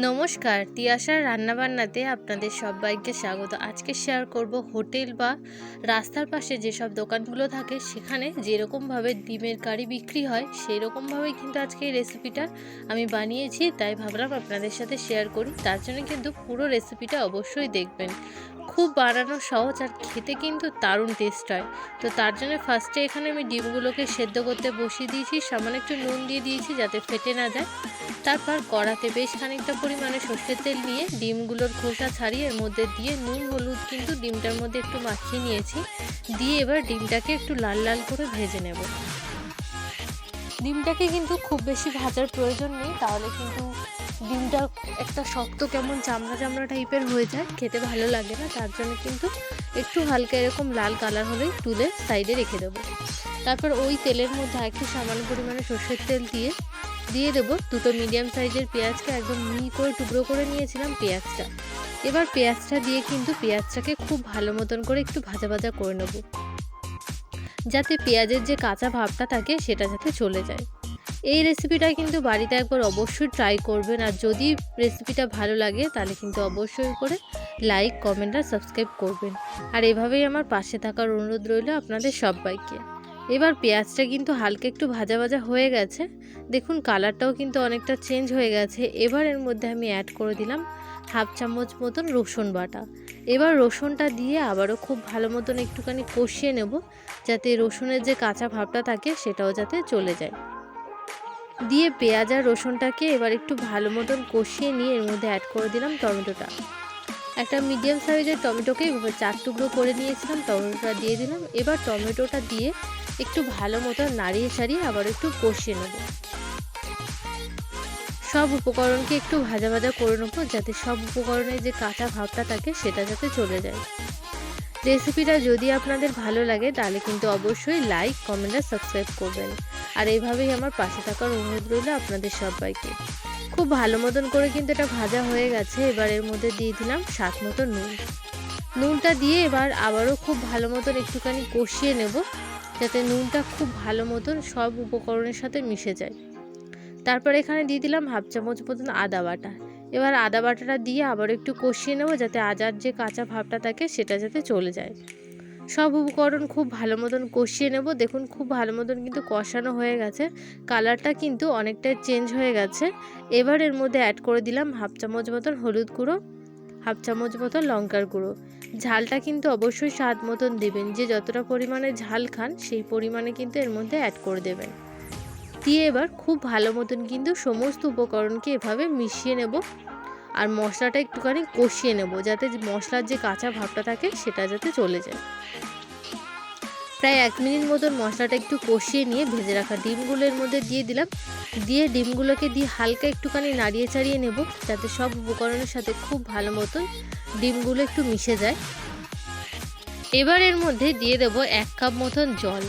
নমস্কার, তিয়াশার রান্নাবান্নাতে আপনাদের সবাইকে স্বাগত। আজকে শেয়ার করব হোটেল বা রাস্তার পাশে যেসব দোকানগুলো থাকে সেখানে যেরকমভাবে ডিমের কারি বিক্রি হয় সেই রকমভাবেই কিন্তু আজকে এই রেসিপিটা আমি বানিয়েছি, তাই ভাবলাম আপনাদের সাথে শেয়ার করি। তার জন্য কিন্তু পুরো রেসিপিটা অবশ্যই দেখবেন। খুব বানানো সহজ আর খেতে কিন্তু দারুণ টেস্ট হয়। তো তার জন্য ফার্স্টে এখানে আমি ডিমগুলোকে সেদ্ধ করতে বসিয়ে দিয়েছি, সামান্য একটু নুন দিয়ে দিয়েছি যাতে ফেটে না যায়। তারপর কড়াতে বেশ খানিকটা পরিমাণে সর্ষের তেল নিয়ে ডিমগুলোর খোসা ছাড়িয়ে এর মধ্যে দিয়ে নুন হলুদ কিন্তু ডিমটার মধ্যে একটু মাখিয়ে নিয়েছি, দিয়ে এবার ডিমটাকে একটু লাল লাল করে ভেজে নেব। ডিমটাকে কিন্তু খুব বেশি ভাজার প্রয়োজন নেই, তাহলে কিন্তু ডিমটা একটা শক্ত কেমন চামড়া চামড়া টাইপের হয়ে যায়, খেতে ভালো লাগে না। তার জন্য কিন্তু একটু হালকা এরকম লাল কালার হলেই তুলে সাইডে রেখে দেবো। তারপর ওই তেলের মধ্যে একটু সামান্য পরিমাণে সর্ষের তেল দিয়ে দেবো দুটো মিডিয়াম সাইজের পেঁয়াজকে একদম মিহি করে টুকরো করে নিয়েছিলাম পেঁয়াজটা। এবার পেঁয়াজটা দিয়ে কিন্তু পেঁয়াজটাকে খুব ভালো মতন করে একটু ভাজা ভাজা করে নেব, যাতে পেঁয়াজের যে কাঁচা ভাবটা থাকে সেটা যাতে চলে যায়। এই রেসিপিটা কিন্তু বাড়িতে একবার অবশ্যই ট্রাই করবেন, আর যদি রেসিপিটা ভালো লাগে তাহলে কিন্তু অবশ্যই করে লাইক কমেন্ট আর সাবস্ক্রাইব করবেন। আর এভাবেই আমার পাশে থাকার অনুরোধ রইল আপনাদের সবাইকে। এবার পেঁয়াজটা কিন্তু হালকা একটু ভাজা ভাজা হয়ে গেছে, দেখুন কালারটাও কিন্তু অনেকটা চেঞ্জ হয়ে গেছে। এবার এর মধ্যে আমি অ্যাড করে দিলাম হাফ চামচ মতন রসুন বাটা। এবার রসুনটা দিয়ে আবারও খুব ভালো মতন একটুখানি কষিয়ে নেব, যাতে রসুনের যে কাঁচা ভাবটা থাকে সেটাও যাতে চলে যায়। দিয়ে পেঁয়াজ আর রসুনটাকে এবার একটু ভালো মতন কষিয়ে নিয়ে এর মধ্যে অ্যাড করে দিলাম টমেটোটা। একটা মিডিয়াম সাইজের টমেটোকে 4 টুকরো করে নিয়েছিলাম, টমেটোটা দিয়ে দিলাম। এবার টমেটোটা দিয়ে একটু ভালো মতো নাড়িয়ে সারিয়ে আবার একটু কষিয়ে নেব। সব উপকরণকে একটু ভাজা ভাজা করে নেবো, যাতে সব উপকরণের যে কাঁচা ভাবটা থাকে সেটা যাতে চলে যায়। রেসিপিটা যদি আপনাদের ভালো লাগে তাহলে কিন্তু অবশ্যই লাইক কমেন্ট আর সাবস্ক্রাইব করবেন। আর এইভাবেই আমার পাশে থাকার অনুরোধ রইল আপনাদের সবাইকে। খুব ভালো মতন করে কিন্তু এটা ভাজা হয়ে গেছে। এবার এর মধ্যে দিয়ে দিলাম স্বাদ মতো নুনটা দিয়ে এবার আবারও খুব ভালো মতন একটুখানি কষিয়ে নেব, যাতে নুনটা খুব ভালো মতন সব উপকরণের সাথে মিশে যায়। তারপর এখানে দিয়ে দিলাম হাফ চামচ মতন আদা বাটা। এবার আদা বাটাটা দিয়ে আবার একটু কষিয়ে নেব, যাতে আদার যে কাঁচা ভাবটা থাকে সেটা যাতে চলে যায়। সব উপকরণ খুব ভালো মতন কষিয়ে নেব। দেখুন খুব ভালো মতন কিন্তু কষানো হয়ে গেছে, কালারটা কিন্তু অনেকটাই চেঞ্জ হয়ে গেছে। এবার এর মধ্যে অ্যাড করে দিলাম হাফ চামচ মতন হলুদ গুঁড়ো, হাফ চামচ মতন লঙ্কার গুঁড়ো। ঝালটা কিন্তু অবশ্যই স্বাদ মতন দেবেন, যে যতটা পরিমাণে ঝাল খান সেই পরিমাণে কিন্তু এর মধ্যে অ্যাড করে দেবেন। দিয়ে এবার খুব ভালো মতন কিন্তু সমস্ত উপকরণকে এভাবে মিশিয়ে নেব, আর মশলাটা একটুখানি কষিয়ে নেব, যাতে মশলার যে কাঁচা ভাবটা থাকে সেটা যাতে চলে যায়। প্রায় 1 মিনিট মতন মশলাটা একটু কষিয়ে নিয়ে ভেজে রাখা ডিমগুলোর মধ্যে দিয়ে দিলাম। দিয়ে ডিমগুলোকে দিয়ে হালকা একটুখানি নাড়িয়ে চাড়িয়ে নেব, যাতে সব উপকরণের সাথে খুব ভালো মতন ডিমগুলো একটু মিশে যায়। এবার এর মধ্যে দিয়ে দেব 1 কাপ মতন জল।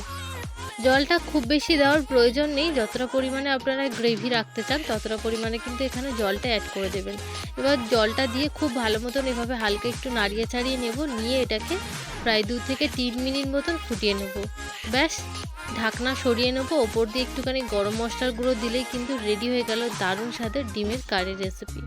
জলটা খুব বেশি দেওয়ার প্রয়োজন নেই, যতটা পরিমাণে আপনারা গ্রেভি রাখতে চান ততটা পরিমাণে কিন্তু এখানে জলটা অ্যাড করে দেবেন। এবার জলটা দিয়ে খুব ভালো মতন এভাবে হালকা একটু নাড়িয়ে চাড়িয়ে নেব, নিয়ে এটাকে প্রায় 2 থেকে 3 মিনিট মতন ফুটিয়ে নেব। ব্যাস, ঢাকনা সরিয়ে নেব। ওপর দিয়ে একটুখানি গরম মশলার গুঁড়ো দিলেই কিন্তু রেডি হয়ে গেল দারুণ স্বাদের ডিমের কারি রেসিপি।